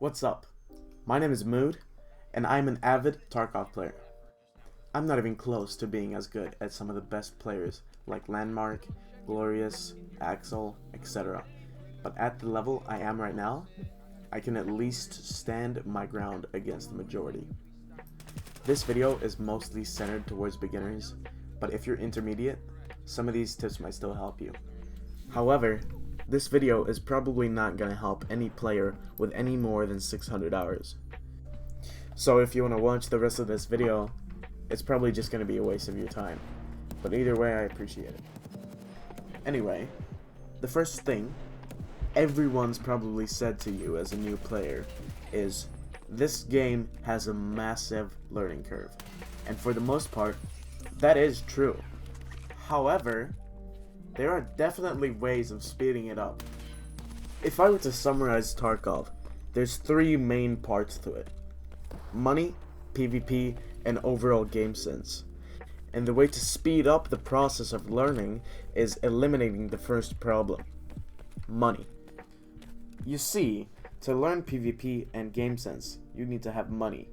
What's up? My name is Mood, and I'm an avid Tarkov player. I'm not even close to being as good as some of the best players like Landmark, Glorious, Axel, etc. But at the level I am right now, I can at least stand my ground against the majority. This video is mostly centered towards beginners, but if you're intermediate, some of these tips might still help you. However, this video is probably not going to help any player with any more than 600 hours. So if you want to watch the rest of this video, it's probably just going to be a waste of your time. But either way, I appreciate it. Anyway, the first thing everyone's probably said to you as a new player is, this game has a massive learning curve. And for the most part, that is true. However, there are definitely ways of speeding it up. If I were to summarize Tarkov, there's three main parts to it: money, PvP, and overall game sense. And the way to speed up the process of learning is eliminating the first problem: money. You see, to learn PvP and game sense, you need to have money.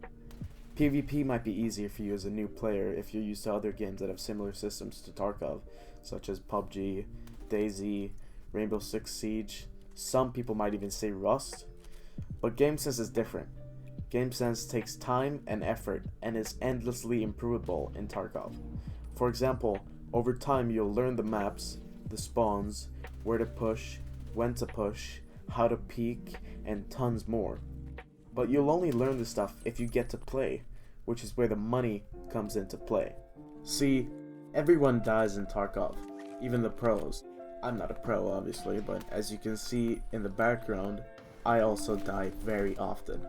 PvP might be easier for you as a new player if you're used to other games that have similar systems to Tarkov, such as PUBG, DayZ, Rainbow Six Siege. Some people might even say Rust. But game sense is different. Game sense takes time and effort and is endlessly improvable in Tarkov. For example, over time you'll learn the maps, the spawns, where to push, when to push, how to peek, and tons more. But you'll only learn this stuff if you get to play, which is where the money comes into play. See, everyone dies in Tarkov, even the pros. I'm not a pro, obviously, but as you can see in the background, I also die very often.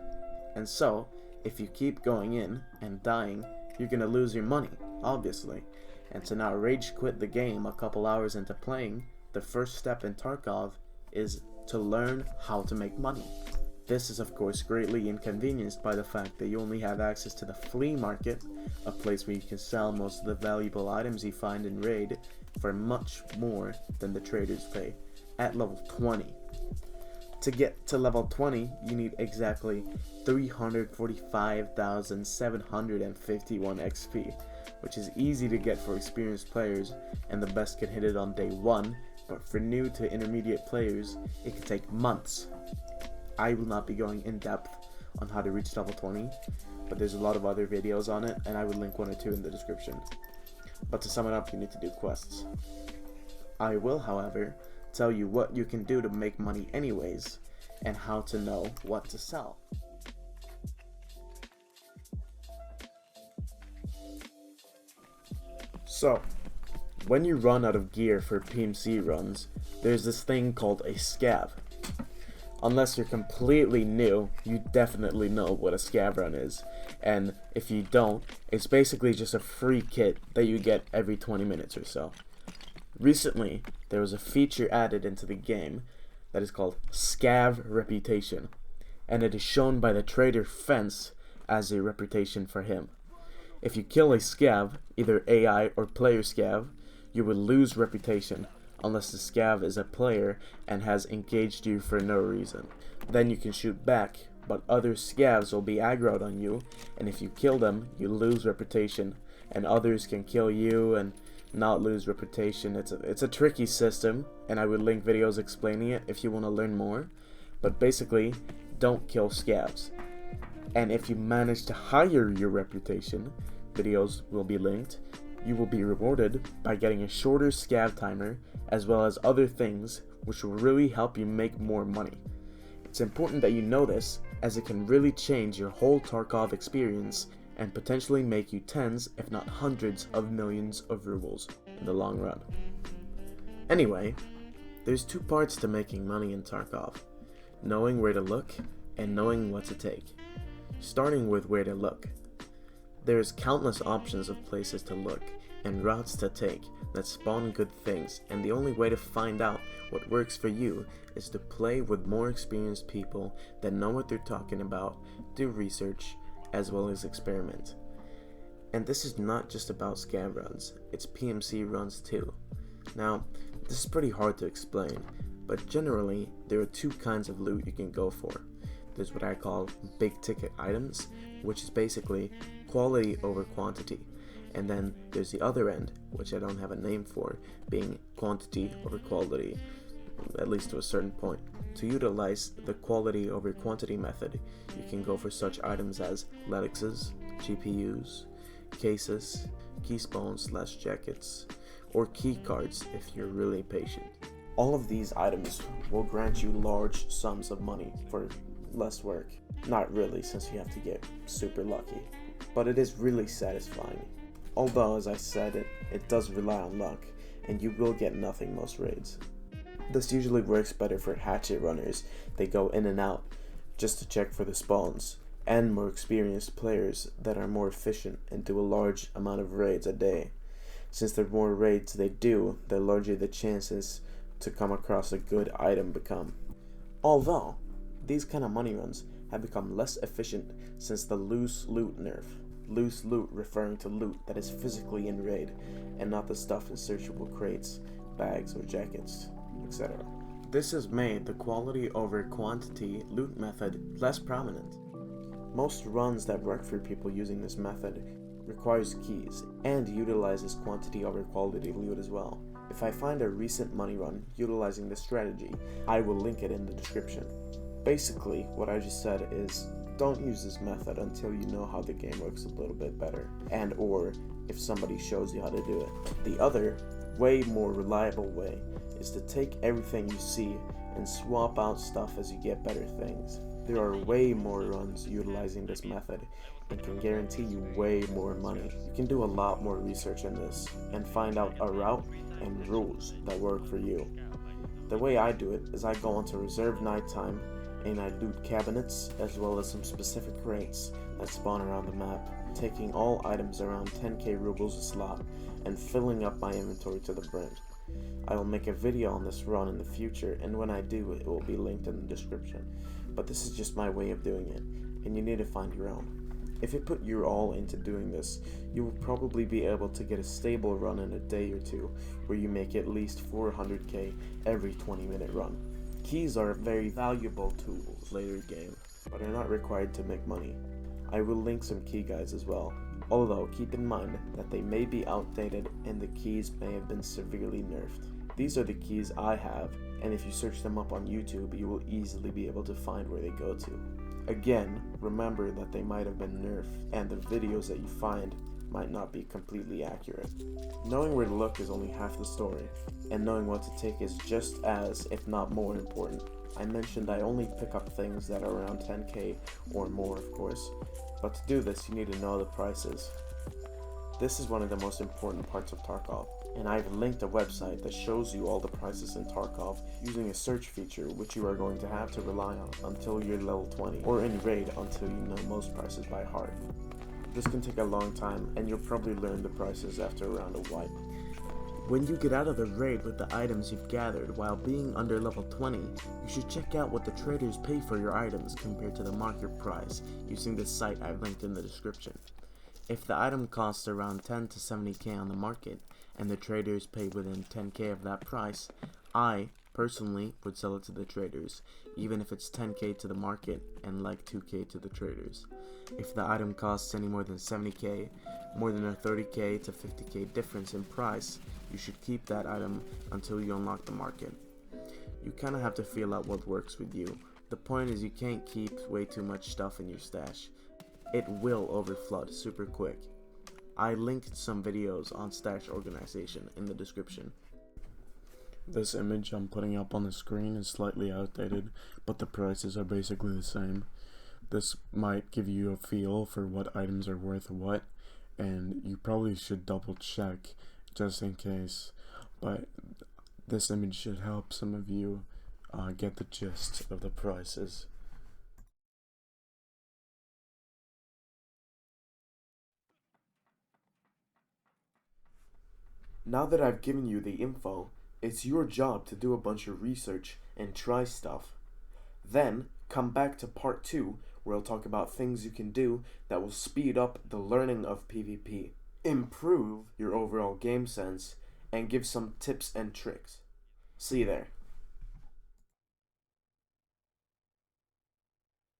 And so, if you keep going in and dying, you're gonna lose your money, obviously. And to not rage quit the game a couple hours into playing, the first step in Tarkov is to learn how to make money. This is of course greatly inconvenienced by the fact that you only have access to the flea market, a place where you can sell most of the valuable items you find in raid for much more than the traders pay, at level 20. To get to level 20, you need exactly 345,751 XP, which is easy to get for experienced players, and the best can hit it on day 1, but for new to intermediate players, it can take months. I will not be going in depth on how to reach level 20, but there's a lot of other videos on it, and I would link one or two in the description. But to sum it up, you need to do quests. I will, however, tell you what you can do to make money anyways, and how to know what to sell. So, when you run out of gear for PMC runs, there's this thing called a Scav. Unless you're completely new, you definitely know what a Scav run is, and if you don't, it's basically just a free kit that you get every 20 minutes or so. Recently, there was a feature added into the game that is called Scav Reputation, and it is shown by the trader Fence as a reputation for him. If you kill a Scav, either AI or player Scav, you will lose reputation, unless the Scav is a player and has engaged you for no reason. Then you can shoot back, but other Scavs will be aggroed on you, and if you kill them, you lose reputation, and others can kill you and not lose reputation. It's a tricky system, and I would link videos explaining it if you want to learn more, but basically, don't kill Scavs. And if you manage to hire your reputation, videos will be linked, you will be rewarded by getting a shorter Scav timer, as well as other things which will really help you make more money. It's important that you know this, as it can really change your whole Tarkov experience and potentially make you tens, if not hundreds of millions of rubles in the long run. Anyway, there's two parts to making money in Tarkov: knowing where to look and knowing what to take. Starting with where to look. There's countless options of places to look and routes to take that spawn good things, and the only way to find out what works for you is to play with more experienced people that know what they're talking about, do research, as well as experiment. And this is not just about Scav runs, it's PMC runs too. Now, this is pretty hard to explain, but generally there are two kinds of loot you can go for. There's what I call big ticket items, which is basically quality over quantity. And then there's the other end, which I don't have a name for, being quantity over quality, at least to a certain point. To utilize the quality over quantity method, you can go for such items as Linuxes, GPUs, cases, keystones/jackets, or key cards if you're really patient. All of these items will grant you large sums of money for less work. Not really, since you have to get super lucky, but it is really satisfying. Although, as I said, it does rely on luck, and you will get nothing most raids. This usually works better for hatchet runners. They go in and out just to check for the spawns, and more experienced players that are more efficient and do a large amount of raids a day. Since the more raids they do, the larger the chances to come across a good item become. Although, these kind of money runs have become less efficient since the loose loot nerf. Loose loot referring to loot that is physically in raid, and not the stuff in searchable crates, bags, or jackets, etc. This has made the quality over quantity loot method less prominent. Most runs that work for people using this method requires keys, and utilizes quantity over quality loot as well. If I find a recent money run utilizing this strategy, I will link it in the description. Basically, what I just said is, don't use this method until you know how the game works a little bit better, and or if somebody shows you how to do it. The other, way more reliable way is to take everything you see and swap out stuff as you get better things. There are way more runs utilizing this method and can guarantee you way more money. You can do a lot more research in this and find out a route and rules that work for you. The way I do it is I go onto reserved nighttime and I loot cabinets as well as some specific crates that spawn around the map, taking all items around 10k rubles a slot and filling up my inventory to the brim. I will make a video on this run in the future, and when I do, it will be linked in the description. But this is just my way of doing it, and you need to find your own. If you put your all into doing this, you will probably be able to get a stable run in a day or two, where you make at least 400k every 20-minute run. Keys are a very valuable tool later game, but are not required to make money. I will link some key guides as well, although keep in mind that they may be outdated and the keys may have been severely nerfed. These are the keys I have, and if you search them up on YouTube, you will easily be able to find where they go to. Again, remember that they might have been nerfed, and the videos that you find might not be completely accurate. Knowing where to look is only half the story, and knowing what to take is just as, if not more important. I mentioned I only pick up things that are around 10k or more, of course, but to do this you need to know the prices. This is one of the most important parts of Tarkov, and I've linked a website that shows you all the prices in Tarkov using a search feature which you are going to have to rely on until you're level 20, or in raid until you know most prices by heart. This can take a long time, and you'll probably learn the prices after a round of wipe. When you get out of the raid with the items you've gathered while being under level 20, you should check out what the traders pay for your items compared to the market price using this site I've linked in the description. If the item costs around 10 to 70k on the market, and the traders pay within 10k of that price, I personally would sell it to the traders, even if it's 10k to the market and like 2k to the traders. If the item costs any more than 70k, more than a 30k to 50k difference in price, you should keep that item until you unlock the market. You kinda have to feel out what works with you. The point is you can't keep way too much stuff in your stash. It will overflood super quick. I linked some videos on stash organization in the description. This image I'm putting up on the screen is slightly outdated, but the prices are basically the same. This might give you a feel for what items are worth what, and you probably should double check just in case, but this image should help some of you get the gist of the prices. Now that I've given you the info, it's your job to do a bunch of research and try stuff. Then, come back to part 2, where I'll talk about things you can do that will speed up the learning of PvP, improve your overall game sense, and give some tips and tricks. See you there.